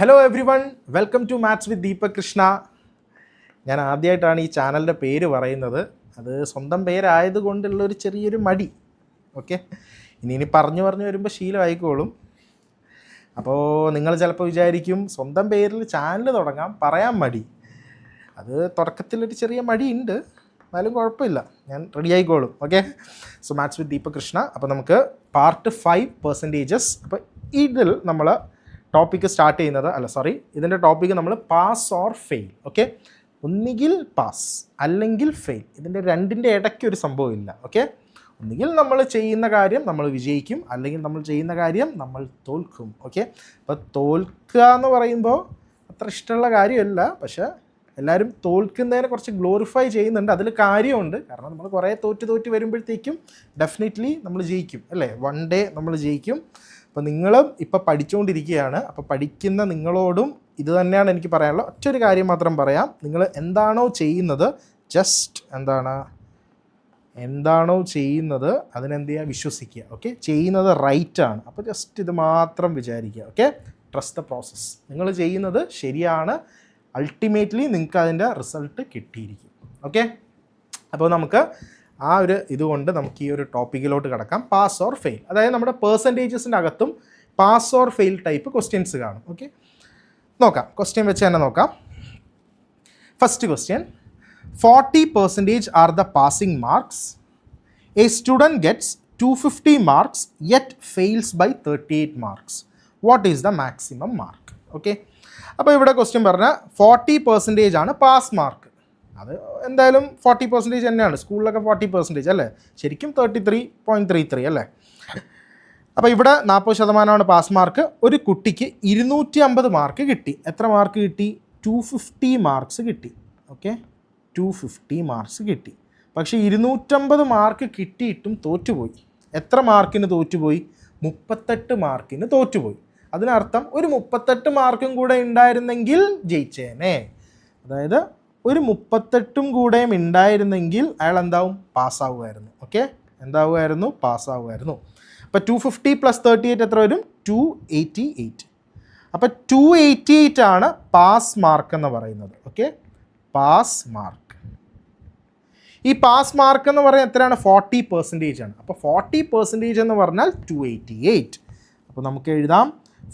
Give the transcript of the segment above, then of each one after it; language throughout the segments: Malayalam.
Hello everyone, welcome to maths with Deepak Krishna. ഞാൻ ആദ്യമായിട്ടാണ് ഈ ചാനലിൻ്റെ പേര് പറയുന്നത്. അത് സ്വന്തം പേരായതുകൊണ്ടുള്ളൊരു ചെറിയൊരു മടി. ഓക്കെ, ഇനി പറഞ്ഞു വരുമ്പോൾ ശീലമായിക്കോളും. അപ്പോൾ നിങ്ങൾ ചിലപ്പോൾ വിചാരിക്കും സ്വന്തം പേരിൽ ചാനൽ തുടങ്ങാം, പറയാൻ മടി. അത് തുടക്കത്തിലൊരു ചെറിയ മടിയുണ്ട്, എന്നാലും കുഴപ്പമില്ല, ഞാൻ റെഡി ആയിക്കോളും. Okay, so maths with Deepak Krishna. അപ്പോൾ നമുക്ക് പാർട്ട് 5%. അപ്പോൾ ഇതിൽ നമ്മൾ ടോപ്പിക്ക് സ്റ്റാർട്ട് ചെയ്യുന്നത് ഇതിൻ്റെ ടോപ്പിക്ക് നമ്മൾ പാസ് ഓർ ഫെയിൽ. ഓക്കെ, ഒന്നുകിൽ പാസ് അല്ലെങ്കിൽ ഫെയിൽ. ഇതിൻ്റെ രണ്ടിൻ്റെ ഇടയ്ക്ക് ഒരു സംഭവമില്ല. ഓക്കെ, ഒന്നുകിൽ നമ്മൾ ചെയ്യുന്ന കാര്യം നമ്മൾ വിജയിക്കും, അല്ലെങ്കിൽ നമ്മൾ ചെയ്യുന്ന കാര്യം നമ്മൾ തോൽക്കും. ഓക്കെ, അപ്പോൾ തോൽക്കുക എന്ന് പറയുമ്പോൾ അത്ര ഇഷ്ടമുള്ള കാര്യമല്ല, പക്ഷേ എല്ലാവരും തോൽക്കുന്നതിനെ കുറച്ച് ഗ്ലോറിഫൈ ചെയ്യുന്നുണ്ട്. അതിൽ കാര്യമുണ്ട്, കാരണം നമ്മൾ കുറേ തോറ്റ് വരുമ്പോഴത്തേക്കും ഡെഫിനറ്റ്ലി നമ്മൾ ജയിക്കും, അല്ലേ? വൺ ഡേ നമ്മൾ ജയിക്കും. അപ്പോൾ നിങ്ങളും ഇപ്പോൾ പഠിച്ചുകൊണ്ടിരിക്കുകയാണ്. അപ്പോൾ പഠിക്കുന്ന നിങ്ങളോടും ഇത് തന്നെയാണ് എനിക്ക് പറയാനുള്ളത്. ഒറ്റൊരു കാര്യം മാത്രം പറയാം. നിങ്ങൾ എന്താണോ ചെയ്യുന്നത്, ജസ്റ്റ് എന്താണോ ചെയ്യുന്നത് അതിനെന്ത് ചെയ്യുക, വിശ്വസിക്കുക. ഓക്കെ, ചെയ്യുന്നത് റൈറ്റാണ്. അപ്പോൾ ജസ്റ്റ് ഇത് മാത്രം വിചാരിക്കുക. Okay, trust the process. നിങ്ങൾ ചെയ്യുന്നത് ശരിയാണ്, അൾട്ടിമേറ്റ്ലി നിങ്ങൾക്ക് അതിൻ്റെ റിസൾട്ട് കിട്ടിയിരിക്കും. ഓക്കെ, അപ്പോൾ നമുക്ക് ആ ഒരു ഇതുകൊണ്ട് നമുക്ക് ഈ ഒരു ടോപ്പിക്കിലോട്ട് കിടക്കാം. പാസ് ഓർ ഫെയിൽ, അതായത് നമ്മുടെ പെർസെൻറ്റേജസിൻ്റെ അകത്തും pass or fail type questions കാണും. ഓക്കെ, നോക്കാം, ക്വസ്റ്റ്യൻ വെച്ച് തന്നെ നോക്കാം. First question, 40% are the passing marks. A student gets 250 marks yet fails by 38 marks. What is the maximum mark? Okay, അപ്പോൾ ഇവിടെ ക്വസ്റ്റ്യൻ പറഞ്ഞാൽ 40% ആണ് പാസ് മാർക്ക്. അത് എന്തായാലും 40% തന്നെയാണ്. സ്കൂളിലൊക്കെ 40% അല്ലേ, ശരിക്കും 33.33 അല്ലേ. അപ്പോൾ ഇവിടെ 40% പാസ് മാർക്ക്. ഒരു കുട്ടിക്ക് 250 മാർക്ക് കിട്ടി. എത്ര മാർക്ക് കിട്ടി? 250 മാർക്സ് കിട്ടി. ഓക്കെ, 250 മാർക്സ് കിട്ടി. പക്ഷേ 250 മാർക്ക് കിട്ടിയിട്ടും തോറ്റുപോയി. എത്ര മാർക്കിന് തോറ്റുപോയി? 38 മാർക്കിന് തോറ്റുപോയി. അതിനർത്ഥം ഒരു 38 മാർക്കും കൂടെ ഉണ്ടായിരുന്നെങ്കിൽ ജയിച്ചേനെ. അതായത് ഒരു 38 കൂടെയും ഉണ്ടായിരുന്നെങ്കിൽ അയാൾ എന്താവും? പാസ്സാവുമായിരുന്നു. ഓക്കെ, എന്താവുമായിരുന്നു? പാസ്സാവുമായിരുന്നു. അപ്പോൾ 250 + 38 എത്ര വരും? 288. അപ്പോൾ 288 ആണ് പാസ് മാർക്ക് എന്ന് പറയുന്നത്. Okay, pass mark. ഈ പാസ് മാർക്ക് എന്ന് പറയുന്നത് എത്രയാണ്? 40% ആണ്. അപ്പോൾ 40% എന്ന് പറഞ്ഞാൽ 288. അപ്പോൾ നമുക്ക് എഴുതാം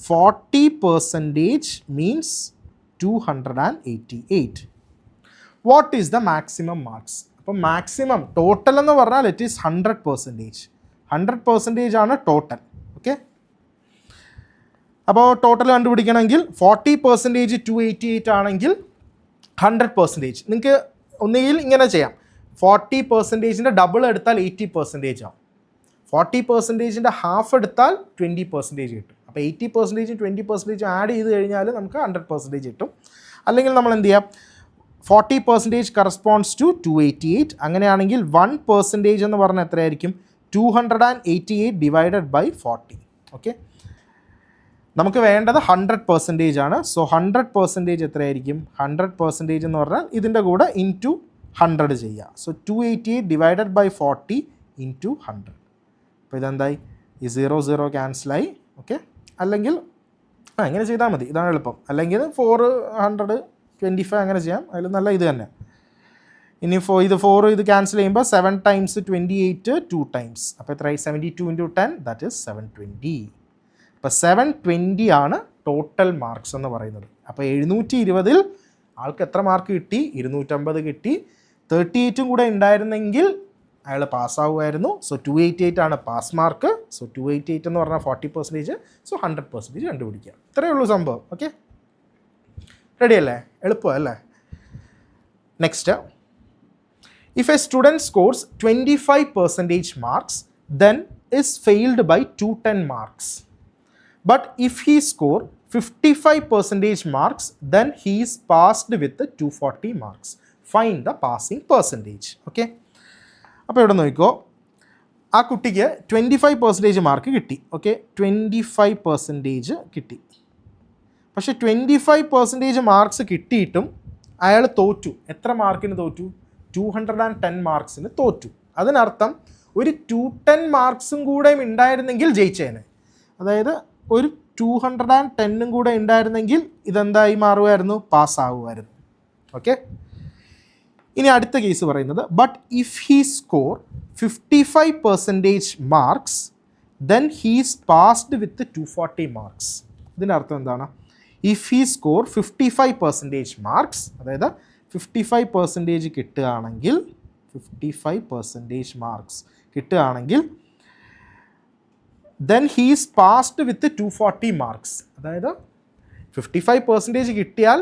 40% means 288. What is the maximum marks? അപ്പോൾ മാക്സിമം ടോട്ടൽ എന്ന് പറഞ്ഞാൽ ഇറ്റ് ഈസ് 100%. 100% ആണ് ടോട്ടൽ. ഓക്കെ, അപ്പോൾ ടോട്ടൽ കണ്ടുപിടിക്കണമെങ്കിൽ 40% 288 ആണെങ്കിൽ 100%. നിങ്ങൾക്ക് ഒന്നുകിൽ ഇങ്ങനെ ചെയ്യാം, 40%ൻ്റെ ഡബിൾ എടുത്താൽ 80% ആവും. 40%ൻ്റെ ഹാഫ് എടുത്താൽ 20% കിട്ടും. അപ്പോൾ 80% 20% ആഡ് ചെയ്ത് കഴിഞ്ഞാൽ നമുക്ക് 100% കിട്ടും. അല്ലെങ്കിൽ നമ്മൾ എന്ത് ചെയ്യാം, 40% കറസ്പോണ്ട്സ് ടു 288. അങ്ങനെയാണെങ്കിൽ 1% എന്ന് പറഞ്ഞാൽ എത്രയായിരിക്കും? 288 ഡിവൈഡഡ് ബൈ 40. ഓക്കെ, നമുക്ക് വേണ്ടത് 100% ആണ്. സോ 100% എത്രയായിരിക്കും? 100% എന്ന് പറഞ്ഞാൽ ഇതിൻ്റെ കൂടെ ഇൻറ്റു 100 ചെയ്യുക. So 288 divided by 40 into 100. അപ്പോൾ ഇതെന്തായി? ഈ 0 ക്യാൻസലായി. ഓക്കെ, അല്ലെങ്കിൽ ഇങ്ങനെ ചെയ്താൽ മതി, ഇതാണ് എളുപ്പം. അല്ലെങ്കിൽ 425 അങ്ങനെ ചെയ്യാം, അതിൽ നല്ല ഇത് തന്നെ. ഇനി ഇത് 4 ഇത് ക്യാൻസൽ ചെയ്യുമ്പോൾ 7 times 28 2 times. അപ്പോൾ എത്രയായി? 72 × 10 ദാറ്റ് ഈസ് 720. അപ്പോൾ 720 ആണ് ടോട്ടൽ മാർക്സ് എന്ന് പറയുന്നത്. അപ്പോൾ 720-ൽ ആൾക്ക് എത്ര മാർക്ക് കിട്ടി? 250 കിട്ടി. 38 കൂടെ ഉണ്ടായിരുന്നെങ്കിൽ അയാൾ പാസ്സാവുമായിരുന്നു. സോ 288 ആണ് പാസ് മാർക്ക്. സോ 288 എന്ന് പറഞ്ഞാൽ 40%. സോ 100% കണ്ടുപിടിക്കുക. ഇത്രയേ ഉള്ളൂ സംഭവം. ഓക്കെ, റെഡി അല്ലേ? എളുപ്പമല്ലേ? Next, if a student scores 25% marks then is failed by 210 marks. But if he score 55% marks then he is passed with 240 marks. Find the passing percentage. Okay, അപ്പോൾ ഇവിടെ നോക്കിക്കോ, ആ കുട്ടിക്ക് 25% മാർക്ക് കിട്ടി. ഓക്കെ, 25% കിട്ടി. പക്ഷേ 25% മാർക്സ് കിട്ടിയിട്ടും അയാൾ തോറ്റു. എത്ര മാർക്കിന് തോറ്റു? 210 മാർക്സിന് തോറ്റു. അതിനർത്ഥം ഒരു 210 മാർക്സും കൂടെ ഉണ്ടായിരുന്നെങ്കിൽ ജയിച്ചേനെ. അതായത് ഒരു 210 കൂടെ ഉണ്ടായിരുന്നെങ്കിൽ ഇതെന്തായി മാറുമായിരുന്നു, പാസ്സാവുമായിരുന്നു. ഓക്കെ. ഇനി അടുത്ത കേസ് പറയുന്നത്, but if he score 55% marks then he's passed with 240 marks. ഇതിൻ്റെ അർത്ഥം എന്താണ്? ഇഫ് ഹീ സ്കോർ 55% മാർക്സ്, അതായത് 55% കിട്ടുകയാണെങ്കിൽ, 55% മാർക്സ് കിട്ടുകയാണെങ്കിൽ then he's passed with 240 marks. അതായത് 55% കിട്ടിയാൽ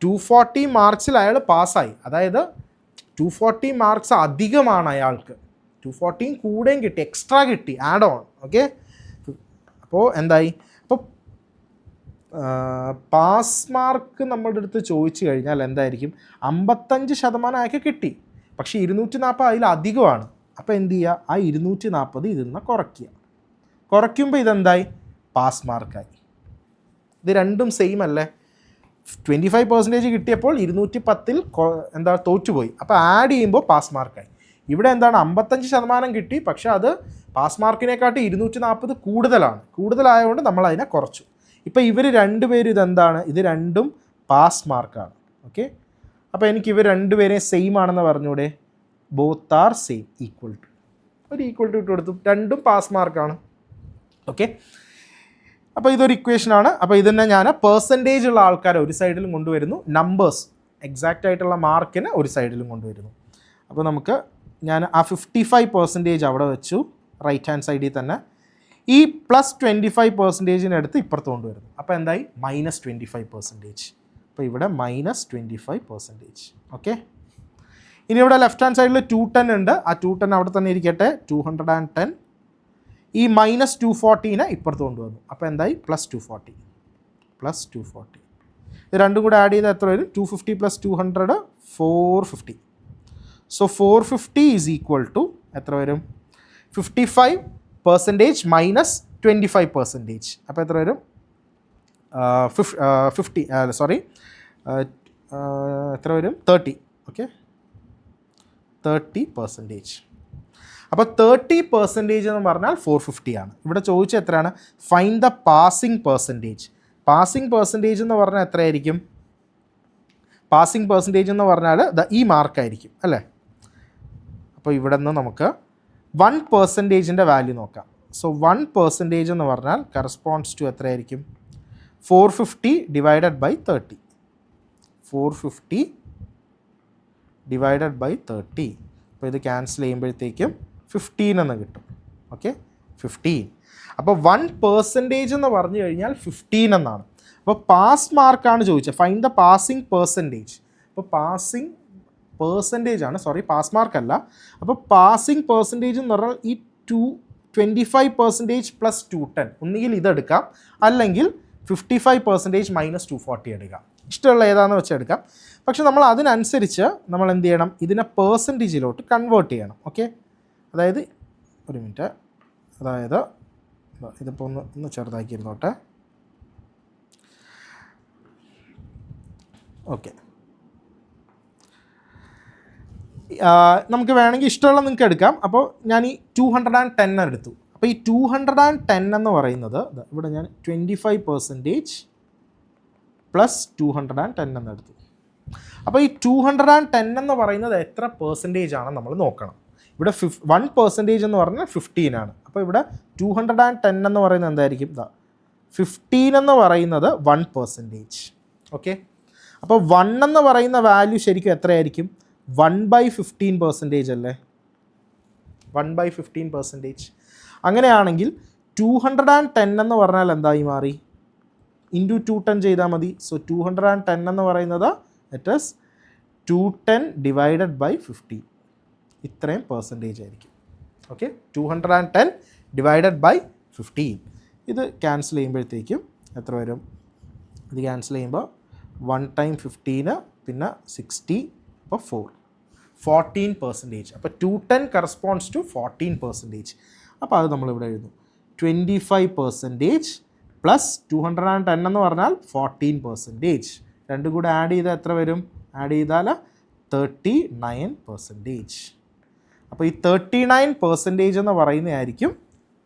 240 മാർക്സിൽ അയാൾ പാസ്സായി. അതായത് 240 മാർക്സ് അധികമാണ് അയാൾക്ക്, 240 കൂടെയും കിട്ടി, എക്സ്ട്രാ കിട്ടി, ആഡ് ഓൺ. ഓക്കെ. അപ്പോൾ എന്തായി? അപ്പോൾ പാസ് മാർക്ക് നമ്മളുടെ അടുത്ത് ചോദിച്ചു കഴിഞ്ഞാൽ എന്തായിരിക്കും? 55% അയാൾക്ക് കിട്ടി, പക്ഷേ 240 അതിൽ അധികമാണ്. അപ്പോൾ എന്ത് ചെയ്യുക? ആ 240 ഇതിൽ നിന്ന് കുറയ്ക്കുമ്പോൾ ഇതെന്തായി? പാസ് മാർക്കായി. ഇത് രണ്ടും സെയിം അല്ലേ? 25% കിട്ടിയപ്പോൾ 210 എന്താ തോറ്റുപോയി, അപ്പോൾ ആഡ് ചെയ്യുമ്പോൾ പാസ് മാർക്കായി. ഇവിടെ എന്താണ്? 55% കിട്ടി, പക്ഷേ അത് പാസ് മാർക്കിനെക്കാട്ടി 240 കൂടുതലായതുകൊണ്ട് നമ്മൾ അതിനെ കുറച്ചു. ഇപ്പോൾ ഇവർ രണ്ടുപേരും ഇതെന്താണ്? ഇത് രണ്ടും പാസ് മാർക്കാണ്. ഓക്കെ. അപ്പോൾ എനിക്ക് ഇവർ രണ്ടുപേരെയും സെയിം ആണെന്ന് പറഞ്ഞൂടെ? Both are same, equal to, ഒരു ഈക്വൽ ടു ഇട്ട് കൊടുത്തു, രണ്ടും പാസ് മാർക്കാണ്. ഓക്കെ. അപ്പോൾ ഇതൊരു ഇക്വേഷനാണ്. അപ്പോൾ ഇതിനെ ഞാൻ പെർസെൻറ്റേജ് ഉള്ള ആൾക്കാരെ ഒരു സൈഡിലും കൊണ്ടുവരുന്നു, നമ്പേഴ്സ് എക്സാക്റ്റ് ആയിട്ടുള്ള മാർക്കിനെ ഒരു സൈഡിലും കൊണ്ടുവരുന്നു. അപ്പോൾ നമുക്ക് ഞാൻ ആ 55% അവിടെ വെച്ചു, റൈറ്റ് ഹാൻഡ് സൈഡിൽ തന്നെ. ഈ +25% എടുത്ത് ഇപ്പുറത്ത് കൊണ്ടുവരുന്നു. അപ്പോൾ എന്തായി? -25%. അപ്പോൾ ഇവിടെ -25%. ഓക്കെ. ഇനി ഇവിടെ ലെഫ്റ്റ് ഹാൻഡ് സൈഡിൽ 210 ഉണ്ട്. ആ 210 അവിടെ തന്നെ ഇരിക്കട്ടെ, 210. ഈ -240 ഇപ്പുറത്ത് കൊണ്ടുവന്നു. അപ്പോൾ എന്തായി? +240. ഇത് രണ്ടും കൂടെ ആഡ് ചെയ്താൽ എത്ര വരും? 250 + 200 450. സോ 450 ഈസ് ഈക്വൽ ടു എത്ര വരും? 55% -25%. അപ്പോൾ എത്ര വരും? 50 സോറി എത്ര വരും? 30. ഓക്കെ, 30%. അപ്പോൾ 30% എന്ന് പറഞ്ഞാൽ 450 ആണ്. ഇവിടെ ചോദിച്ചത് എത്രയാണ്? Find the passing percentage. Passing percentage എന്ന് പറഞ്ഞാൽ എത്രയായിരിക്കും? പാസിംഗ് പെർസെൻറ്റേജ് എന്ന് പറഞ്ഞാൽ ഈ മാർക്കായിരിക്കും അല്ലേ? അപ്പോൾ ഇവിടെ നിന്ന് നമുക്ക് 1%ൻ്റെ വാല്യൂ നോക്കാം. സോ 1% എന്ന് പറഞ്ഞാൽ കറസ്പോണ്ട്സ് ടു എത്രയായിരിക്കും? 450 ഡിവൈഡഡ് ബൈ 30. 450 divided by 30. അപ്പോൾ ഇത് ക്യാൻസൽ ചെയ്യുമ്പോഴത്തേക്കും 15 എന്ന് കിട്ടും. ഓക്കെ, 15. അപ്പോൾ 1% എന്ന് പറഞ്ഞു കഴിഞ്ഞാൽ 15 എന്നാണ്. അപ്പോൾ പാസ് മാർക്കാണ് ചോദിച്ചത്, ഫൈൻഡ് ദ പാസിംഗ് പെർസെൻറ്റേജ്. അപ്പോൾ പാസിംഗ് പെർസെൻറ്റേജ് ആണ്, സോറി പാസ് മാർക്കല്ല. അപ്പോൾ പാസിംഗ് പെർസെൻറ്റേജ് എന്ന് പറഞ്ഞാൽ ഈ 25% + 210, ഒന്നുകിൽ ഇതെടുക്കാം, അല്ലെങ്കിൽ 55% -240 എടുക്കാം. ഇഷ്ടമുള്ള ഏതാണെന്ന് വെച്ച് എടുക്കാം. പക്ഷെ നമ്മൾ അതിനനുസരിച്ച് നമ്മൾ എന്ത് ചെയ്യണം? ഇതിനെ പെർസെൻറ്റേജിലോട്ട് കൺവേർട്ട് ചെയ്യണം. ഓക്കെ, അതായത് ഒരു മിനിറ്റ്, അതായത് ഇതിപ്പോൾ ഒന്ന് ചെറുതാക്കിയിരുന്നോട്ടെ. ഓക്കെ, നമുക്ക് വേണമെങ്കിൽ ഇഷ്ടമുള്ള നിങ്ങൾക്ക് എടുക്കാം. അപ്പോൾ ഞാൻ ഈ 210 എടുത്തു. അപ്പോൾ ഈ 210 എന്ന് പറയുന്നത് ഇവിടെ ഞാൻ 25% + 210 എന്ന് എടുത്തു. അപ്പോൾ ഈ 210 എന്ന് പറയുന്നത് എത്ര പെർസെൻറ്റേജ് ആണ് നമ്മൾ നോക്കണം. ഇവിടെ 1% എന്ന് പറഞ്ഞാൽ 15 ആണ്. അപ്പോൾ ഇവിടെ 210 എന്ന് പറയുന്നത് എന്തായിരിക്കും? 15 എന്ന് പറയുന്നത് 1%. ഓക്കെ, അപ്പോൾ 1 എന്ന് പറയുന്ന വാല്യൂ ശരിക്കും എത്രയായിരിക്കും? 1/15% അല്ലേ? 1/15%. അങ്ങനെയാണെങ്കിൽ 210 എന്ന് പറഞ്ഞാൽ എന്തായി മാറി? ഇൻറ്റു 210 ചെയ്താൽ മതി. സോ 210 എന്ന് പറയുന്നത് ഇറ്റ് ഈസ് 210 ഡിവൈഡഡ് ബൈ 15. ഇത്രയും പെർസെൻറ്റേജ് ആയിരിക്കും. Okay, 210 divided by 15. ഇത് ക്യാൻസൽ ചെയ്യുമ്പോഴത്തേക്കും എത്ര വരും? ഇത് ക്യാൻസൽ ചെയ്യുമ്പോൾ 1 × 15 പിന്നെ 60, അപ്പോൾ 14%. അപ്പോൾ 210 കറസ്പോണ്ട്സ് ടു 14%. അപ്പോൾ അത് നമ്മളിവിടെ എഴുതുന്നു. 25% + 210 എന്ന് പറഞ്ഞാൽ 14%. രണ്ടും കൂടെ ആഡ് ചെയ്താൽ എത്ര വരും? ആഡ് ചെയ്താൽ 39%. അപ്പോൾ ഈ 39% എന്ന് പറയുന്നതായിരിക്കും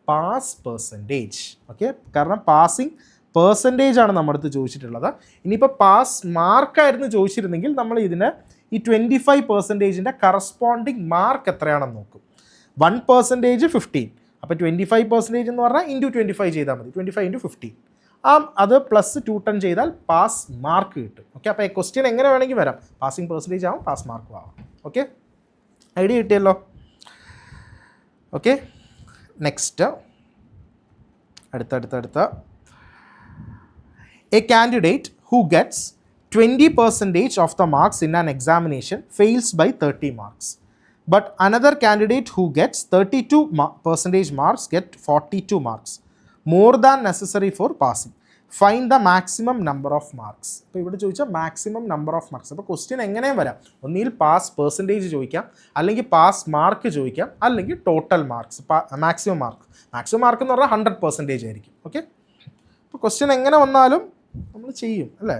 പാസ് പെർസെൻറ്റേജ്. ഓക്കെ, കാരണം പാസിംഗ് പെർസെൻറ്റേജ് ആണ് നമ്മുടെ അടുത്ത് ചോദിച്ചിട്ടുള്ളത്. ഇനിയിപ്പോൾ പാസ് മാർക്കായിരുന്നു ചോദിച്ചിരുന്നെങ്കിൽ നമ്മൾ ഇതിന് ഈ 25%-ൻ്റെ കറസ്പോണ്ടിങ് മാർക്ക് എത്രയാണെന്ന് നോക്കും. 1% 15, അപ്പോൾ 25% എന്ന് പറഞ്ഞാൽ ഇൻറ്റു 25 ചെയ്താൽ മതി. 25 × 15 അത് പ്ലസ് 210 ചെയ്താൽ പാസ് മാർക്ക് കിട്ടും. ഓക്കെ, അപ്പോൾ ക്വസ്റ്റ്യൻ എങ്ങനെ വേണമെങ്കിൽ വരാം. പാസിംഗ് പെർസെൻറ്റേജ് ആവും, പാസ് മാർക്കും ആവാം. ഓക്കെ, ഐഡിയ കിട്ടിയല്ലോ. ഓക്കെ, നെക്സ്റ്റ് അടുത്ത A candidate who gets 20% of the marks in an examination fails by 30 marks. But another candidate who gets 32% marks get 42 marks, more than necessary for passing. Find the maximum number of marks. അപ്പോൾ ഇവിടെ ചോദിച്ചാൽ മാക്സിമം നമ്പർ ഓഫ് മാർക്സ്. അപ്പോൾ ക്വസ്റ്റ്യൻ എങ്ങനെയും വരാം. ഒന്നിൽ പാസ് പെർസെൻറ്റേജ് ചോദിക്കാം, അല്ലെങ്കിൽ പാസ് മാർക്ക് ചോദിക്കാം, അല്ലെങ്കിൽ ടോട്ടൽ മാർക്സ്, മാക്സിമം മാർക്ക് എന്ന് പറഞ്ഞാൽ 100% ആയിരിക്കും. ഓക്കെ, അപ്പോൾ ക്വസ്റ്റ്യൻ എങ്ങനെ വന്നാലും നമ്മൾ ചെയ്യും അല്ലേ.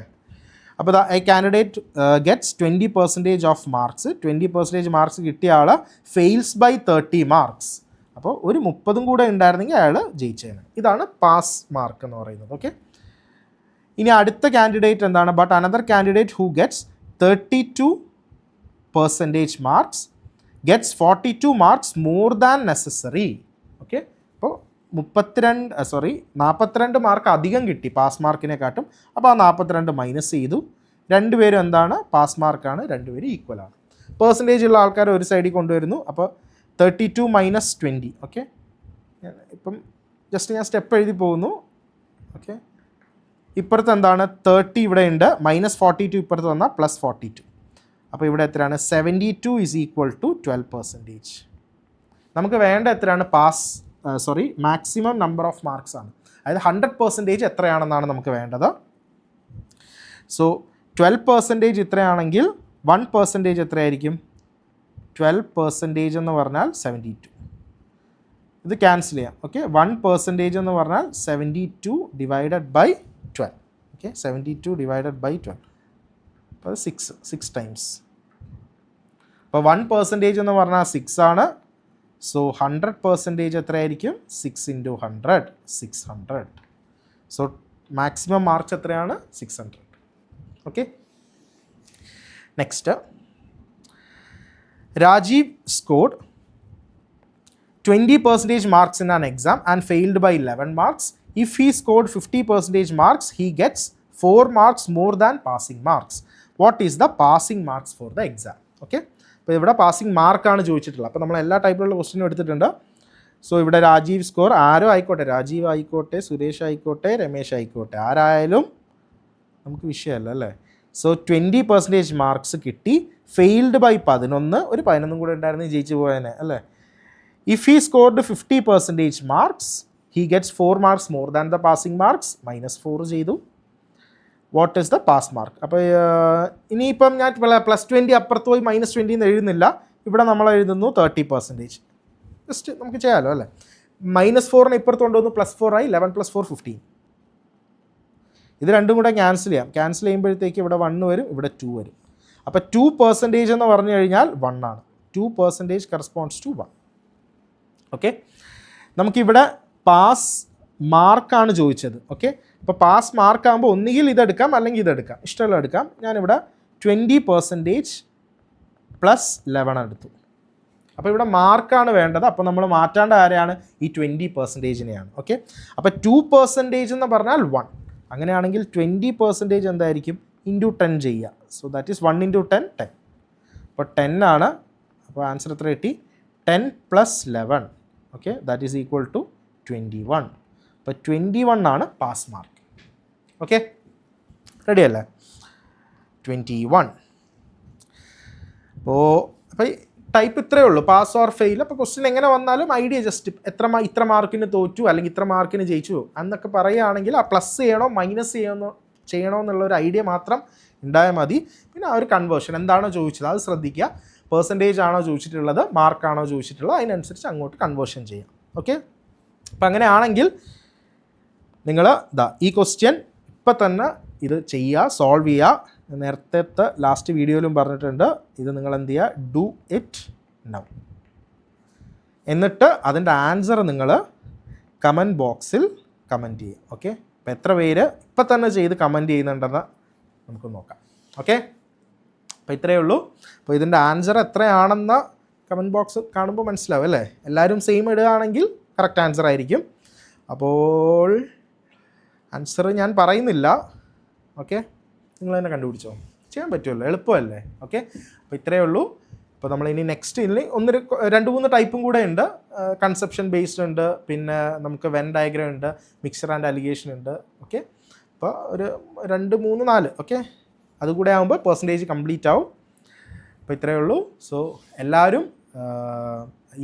അപ്പോൾ A candidate gets 20% of marks. 20% marks കിട്ടിയ ആൾ ഫെയിൽസ് ബൈ 30 മാർക്സ്. അപ്പോൾ ഒരു 30 കൂടെ ഉണ്ടായിരുന്നെങ്കിൽ അയാൾ ജയിച്ചേനെ. ഇതാണ് പാസ് മാർക്ക് എന്ന് പറയുന്നത്. ഓക്കെ, ഇനി അടുത്ത കാൻഡിഡേറ്റ് എന്താണ്? But another candidate who gets 32% marks gets 42 marks more than necessary. Okay, അപ്പോൾ 42 മാർക്ക് അധികം കിട്ടി പാസ് മാർക്കിനെക്കാട്ടും. അപ്പോൾ ആ 42 മൈനസ് ചെയ്തു. രണ്ടുപേരും എന്താണ്? പാസ് മാർക്കാണ്, രണ്ടുപേരും ഈക്വലാണ്. പെർസെൻറ്റേജ് ഉള്ള ആൾക്കാർ ഒരു സൈഡിൽ കൊണ്ടുവരുന്നു. അപ്പോൾ 32 - 20. ഓക്കെ, ഇപ്പം ജസ്റ്റ് ഞാൻ സ്റ്റെപ്പ് എഴുതി പോകുന്നു. ഓക്കെ, ഇപ്പുറത്ത് എന്താണ്? 30 ഇവിടെ ഉണ്ട്, -42 ഇപ്പുറത്ത് വന്നാൽ +42. അപ്പോൾ ഇവിടെ എത്രയാണ്? 72 = 12%. നമുക്ക് വേണ്ട എത്രയാണ്? മാക്സിമം നമ്പർ ഓഫ് മാർക്സ് ആണ്. അതായത് 100% എത്രയാണെന്നാണ് നമുക്ക് വേണ്ടത്. സോ 12% ഇത്രയാണെങ്കിൽ 1% എത്രയായിരിക്കും? 12% എന്ന് പറഞ്ഞാൽ 72. ഇത് ക്യാൻസൽ ചെയ്യാം. ഓക്കെ, 1% എന്ന് പറഞ്ഞാൽ 72 divided by 12. Okay, 72 divided by 12. അപ്പോൾ 6 ടൈംസ്. അപ്പോൾ 1% എന്ന് പറഞ്ഞാൽ 6 ആണ്. സോ 100% എത്രയായിരിക്കും? 6 × 100, 600. സോ മാക്സിമം മാർക്ക് എത്രയാണ്? 600. Okay, next Rajeev scored 20% marks in an exam and failed by 11 marks. If he scored 50% marks, he gets 4 marks more than passing marks. What is the passing marks for the exam? Okay, അപ്പോൾ ഇവിടെ പാസിംഗ് മാർക്കാണ് ചോദിച്ചിട്ടുള്ളത്. അപ്പോൾ നമ്മൾ എല്ലാ ടൈപ്പിലുള്ള ക്വസ്റ്റ്യനും എടുത്തിട്ടുണ്ട്. സോ ഇവിടെ രാജീവ് സ്കോർ ആരോ ആയിക്കോട്ടെ, രാജീവ് ആയിക്കോട്ടെ, സുരേഷ് ആയിക്കോട്ടെ, രമേശ് ആയിക്കോട്ടെ, ആരായാലും നമുക്ക് വിഷയമല്ല അല്ലേ. സോ 20% മാർക്സ് കിട്ടി, ഫെയിൽഡ് ബൈ 11, ഒരു 11 കൂടെ ഉണ്ടായിരുന്നു ജയിച്ചു പോയതിനെ അല്ലേ. If he scored 50% marks, he gets 4 marks more than the passing marks, -4 ചെയ്തു. What is the pass mark? അപ്പോൾ ഇനിയിപ്പം ഞാൻ +20 അപ്പുറത്ത് പോയി -20 എന്ന് എഴുതുന്നില്ല. ഇവിടെ നമ്മൾ എഴുതുന്നു 30%. ജസ്റ്റ് നമുക്ക് ചെയ്യാമല്ലോ അല്ലേ. -4 ഇപ്പുറത്ത് കൊണ്ടുവന്നു, +4 ആയി. 11 + 4 15. ഇത് രണ്ടും കൂടെ ക്യാൻസൽ ചെയ്യാം. ക്യാൻസൽ ചെയ്യുമ്പോഴത്തേക്ക് ഇവിടെ 1 വരും, ഇവിടെ 2 വരും. അപ്പോൾ 2% എന്ന് പറഞ്ഞു കഴിഞ്ഞാൽ 1 ആണ്. 2% കറസ്പോണ്ട്സ് ടു 1. ഓക്കെ, നമുക്കിവിടെ പാസ് മാർക്കാണ് ചോദിച്ചത്. ഓക്കെ, ഇപ്പോൾ പാസ് മാർക്കാകുമ്പോൾ ഒന്നുകിൽ ഇതെടുക്കാം, അല്ലെങ്കിൽ ഇതെടുക്കാം, ഇഷ്ടമുള്ള എടുക്കാം. ഞാനിവിടെ 20% + 11 എടുത്തു. അപ്പോൾ ഇവിടെ മാർക്കാണ് വേണ്ടത്. അപ്പോൾ നമ്മൾ മാറ്റാണ്ട ആരെയാണ്? ഈ 20%-നെയാണ്. ഓക്കെ, അപ്പോൾ 2% എന്ന് പറഞ്ഞാൽ 1. അങ്ങനെയാണെങ്കിൽ 20% എന്തായിരിക്കും? × 10 ചെയ്യുക. So that is 1 × 10, 10. അപ്പോൾ 10 ആണ്. അപ്പോൾ ആൻസർ എത്ര കിട്ടി? 10 + 11. Okay, that is equal to 21. അപ്പോൾ 21 ആണ് പാസ് മാർക്ക്. ഓക്കെ, റെഡി അല്ലേ? 21. അപ്പോൾ ടൈപ്പ് ഇത്രയേ ഉള്ളൂ, പാസ് ഓർ ഫെയിൽ. അപ്പോൾ ക്വസ്റ്റ്യൻ എങ്ങനെ വന്നാലും ഐഡിയ ജസ്റ്റ് ഇത്ര മാർക്കിന് തോറ്റു അല്ലെങ്കിൽ ഇത്ര മാർക്കിന് ജയിച്ചു എന്നൊക്കെ പറയുകയാണെങ്കിൽ ആ പ്ലസ് ചെയ്യണോ മൈനസ് ചെയ്യണോ എന്നുള്ളൊരു ഐഡിയ മാത്രം ഉണ്ടായാൽ മതി. പിന്നെ ആ ഒരു കൺവേർഷൻ എന്താണോ ചോദിച്ചത് അത് ശ്രദ്ധിക്കുക. പെർസെൻറ്റേജ് ആണോ ചോദിച്ചിട്ടുള്ളത്, മാർക്കാണോ ചോദിച്ചിട്ടുള്ളത്, അതിനനുസരിച്ച് അങ്ങോട്ട് കൺവേർഷൻ ചെയ്യാം. ഓക്കെ, അപ്പം അങ്ങനെയാണെങ്കിൽ നിങ്ങൾ ഈ ക്വസ്റ്റ്യൻ ഇപ്പം തന്നെ ഇത് ചെയ്യുക, സോൾവ് ചെയ്യുക. നേരത്തെ ലാസ്റ്റ് വീഡിയോയിലും പറഞ്ഞിട്ടുണ്ട്, ഇത് നിങ്ങൾ എന്ത് ചെയ്യുക? Do it now. എന്നിട്ട് അതിൻ്റെ ആൻസർ നിങ്ങൾ കമൻറ്റ് ബോക്സിൽ കമൻറ്റ് ചെയ്യുക. ഓക്കെ, അപ്പോൾ എത്ര പേര് ഇപ്പം തന്നെ ചെയ്ത് കമൻറ്റ് ചെയ്യുന്നുണ്ടെന്ന് നമുക്ക് നോക്കാം. ഓക്കെ, അപ്പോൾ ഇത്രയേ ഉള്ളൂ. അപ്പോൾ ഇതിൻ്റെ ആൻസർ എത്രയാണെന്ന് കമൻറ്റ് ബോക്സ് കാണുമ്പോൾ മനസ്സിലാവും അല്ലേ? എല്ലാവരും സെയിം ഇടുകയാണെങ്കിൽ കറക്റ്റ് ആൻസർ ആയിരിക്കും. അപ്പോൾ ആൻസർ ഞാൻ പറയുന്നില്ല. ഓക്കെ, നിങ്ങൾ തന്നെ കണ്ടുപിടിച്ചോ, ചെയ്യാൻ പറ്റുമല്ലോ, എളുപ്പമല്ലേ? ഓക്കെ, അപ്പോൾ ഇത്രയേ ഉള്ളൂ. അപ്പോൾ നമ്മളിനി നെക്സ്റ്റ് ഇനി 2-3 ടൈപ്പും കൂടെ ഉണ്ട്. കൺസെപ്ഷൻ ബേസ്ഡ് ഉണ്ട്, പിന്നെ നമുക്ക് വെൻ ഡയഗ്രാം ഉണ്ട്, മിക്സർ ആൻഡ് അലിഗേഷൻ ഉണ്ട്. ഓക്കെ, അപ്പോൾ ഒരു 2, 3, 4 ഓക്കെ, അതുകൂടെ ആകുമ്പോൾ പെർസെൻറ്റേജ് കംപ്ലീറ്റ് ആവും. അപ്പോൾ ഇത്രയേ ഉള്ളൂ. സോ എല്ലാവരും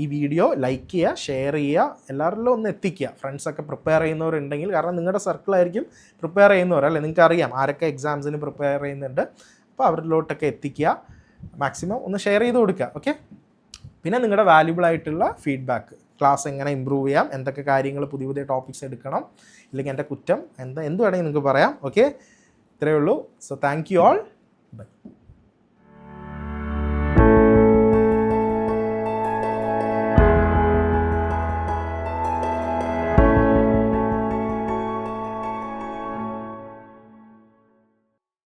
ഈ വീഡിയോ ലൈക്ക് ചെയ്യുക, ഷെയർ ചെയ്യുക, എല്ലാവരിലും ഒന്ന് എത്തിക്കുക. ഫ്രണ്ട്സൊക്കെ പ്രിപ്പയർ ചെയ്യുന്നവരുണ്ടെങ്കിൽ, കാരണം നിങ്ങളുടെ സർക്കിളായിരിക്കും പ്രിപ്പയർ ചെയ്യുന്നവരല്ലേ, നിങ്ങൾക്ക് അറിയാം ആരൊക്കെ എക്സാംസിന് പ്രിപ്പയർ ചെയ്യുന്നുണ്ട്. അപ്പോൾ അവരിലോട്ടൊക്കെ എത്തിക്കുക, മാക്സിമം ഒന്ന് ഷെയർ ചെയ്ത് കൊടുക്കുക. ഓക്കെ, പിന്നെ നിങ്ങളുടെ വാല്യുബിൾ ആയിട്ടുള്ള ഫീഡ്ബാക്ക്, ക്ലാസ് എങ്ങനെ ഇമ്പ്രൂവ് ചെയ്യാം, എന്തൊക്കെ കാര്യങ്ങൾ പുതിയ പുതിയ ടോപ്പിക്സ് എടുക്കണം, ഇല്ലെങ്കിൽ എൻ്റെ കുറ്റം എന്ത് വേണമെങ്കിൽ നിങ്ങൾക്ക് പറയാം. ഓക്കെ, ഇത്രയേ ഉള്ളൂ. So thank you all, by.